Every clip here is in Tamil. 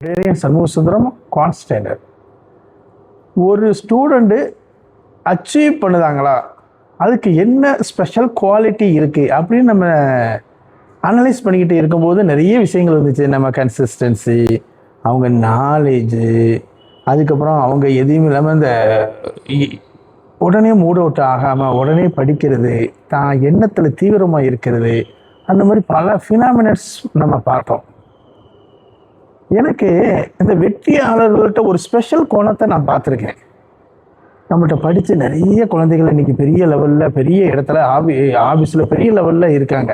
சண்முக சுந்தரம் கான்ஸ்டன்ட். ஒரு ஸ்டூடெண்ட்டு அச்சீவ் பண்ணுதாங்களா, அதுக்கு என்ன ஸ்பெஷல் குவாலிட்டி இருக்குது அப்படின்னு நம்ம அனலைஸ் பண்ணிக்கிட்டு இருக்கும்போது நிறைய விஷயங்கள் இருந்துச்சு. நம்ம கன்சிஸ்டன்சி, அவங்க நாலேஜு, அதுக்கப்புறம் அவங்க எதையும் இல்லாமல் இந்த உடனே மூட் அவுட் ஆகாமல் உடனே படிக்கிறது, தான் எண்ணத்தில் தீவிரமாக இருக்கிறது, அந்த மாதிரி பல ஃபினாமினட்ஸ் நம்ம பார்த்தோம். எனக்கு இந்த வெற்றியாளர்கள்ட்ட ஒரு ஸ்பெஷல் கோணத்தை நான் பார்த்துருக்கேன். நம்மகிட்ட படித்து நிறைய குழந்தைகள் இன்றைக்கி பெரிய லெவலில் பெரிய இடத்துல ஆஃபீஸில் பெரிய லெவலில் இருக்காங்க.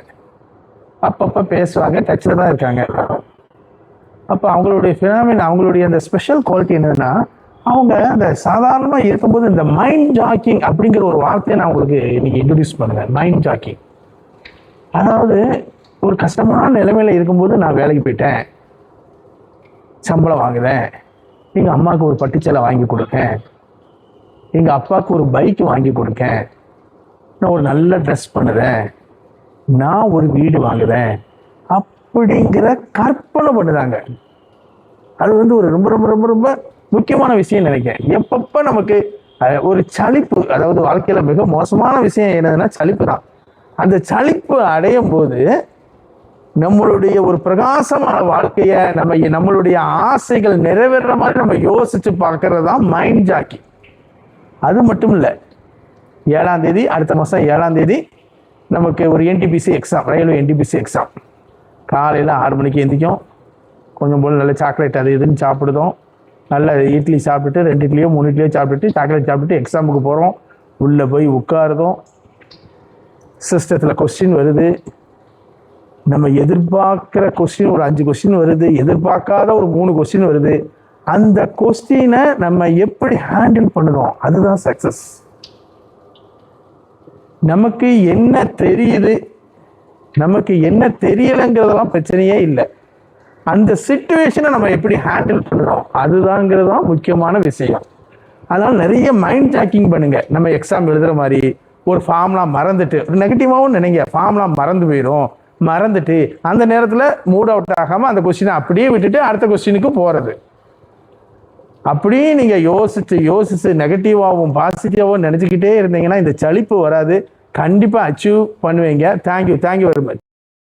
அப்பப்போ பேசுவாங்க, டச்சில் தான் இருக்காங்க. அப்போ அவங்களுடைய ஃபினாமின், அவங்களுடைய அந்த ஸ்பெஷல் குவாலிட்டி என்னதுன்னா, அவங்க அந்த சாதாரணமாக இருக்கும்போது இந்த மைண்ட் ஜாக்கிங் அப்படிங்கிற ஒரு வார்த்தையை நான் உங்களுக்கு இன்றைக்கி இன்ட்ரடியூஸ் பண்ணுவேன். மைண்ட் ஜாக்கிங், அதாவது ஒரு கஷ்டமான நிலைமையில் இருக்கும்போது நான் வேலைக்கு போயிட்டேன், சம்பளம் வாங்குறேன், எங்கள் அம்மாவுக்கு ஒரு பட்டுச்சேலை வாங்கி கொடுக்கேன், எங்கள் அப்பாவுக்கு ஒரு பைக் வாங்கி கொடுக்கேன், நான் ஒரு நல்ல ட்ரெஸ் பண்ணுறேன், நான் ஒரு வீடு வாங்குறேன் அப்படிங்கிற கற்பனை பண்ணுறாங்க. அது ஒரு ரொம்ப ரொம்ப ரொம்ப ரொம்ப முக்கியமான விஷயம் நினைக்கிறேன். எப்பப்போ நமக்கு ஒரு சலிப்பு, அதாவது வாழ்க்கையில் மிக மோசமான விஷயம் என்னதுன்னா சலிப்பு தான். அந்த சலிப்பு அடையும் போது நம்மளுடைய ஒரு பிரகாசமான வாழ்க்கையை நம்மளுடைய ஆசைகள் நிறைவேற மாதிரி நம்ம யோசிச்சு பார்க்கறது தான் மைண்ட் ஜாக்கி. அது மட்டும் இல்லை, 7ஆம் தேதி, அடுத்த மாதம் 7ஆம் தேதி நமக்கு ஒரு NTPC exam, railway NTPC exam. காலையில் 6 மணிக்கு எந்திக்கும், கொஞ்சம் போல் நல்ல சாக்லேட் அது இதுன்னு சாப்பிடுதோம், நல்ல இட்லி சாப்பிட்டுட்டு 2 இட்லியோ 3 இட்லியோ சாப்பிட்டுட்டு சாக்லேட் சாப்பிட்டுட்டு எக்ஸாமுக்கு போகிறோம். உள்ளே போய் உட்காருதோம், சிஸ்டத்தில் கொஸ்டின் வருது, நம்ம எதிர்பார்க்குற கொஸ்டின் ஒரு 5 கொஸ்டின் வருது, எதிர்பார்க்காத ஒரு 3 கொஸ்டின் வருது. அந்த கொஸ்டினை நம்ம எப்படி ஹேண்டில் பண்ணுறோம், அதுதான் சக்ஸஸ். நமக்கு என்ன தெரியுது, நமக்கு என்ன தெரியலைங்கிறதெல்லாம் பிரச்சனையே இல்லை. அந்த சிச்சுவேஷனை நம்ம எப்படி ஹேண்டில் பண்ணுறோம் அதுதாங்கிறது தான் முக்கியமான விஷயம். அதனால் நிறைய மைண்ட் ஜாக்கிங் பண்ணுங்க. நம்ம எக்ஸாம் எழுதுகிற மாதிரி ஒரு ஃபார்ம்லாம் மறந்துட்டு, ஒரு நெகட்டிவாகவும் நினைங்க, ஃபார்ம்லாம் மறந்து போயிடும், மறந்துட்டு அந்த நேரத்தில் மூட் அவுட் ஆகாமல் அந்த கொஸ்டினை அப்படியே விட்டுட்டு அடுத்த கொஸ்டினுக்கு போகிறது. அப்படியே நீங்கள் யோசிச்சு நெகட்டிவாகவும் பாசிட்டிவாகவும் நினச்சிக்கிட்டே இருந்தீங்கன்னா இந்த சலிப்பு வராது, கண்டிப்பாக அச்சீவ் பண்ணுவீங்க. Thank you very much.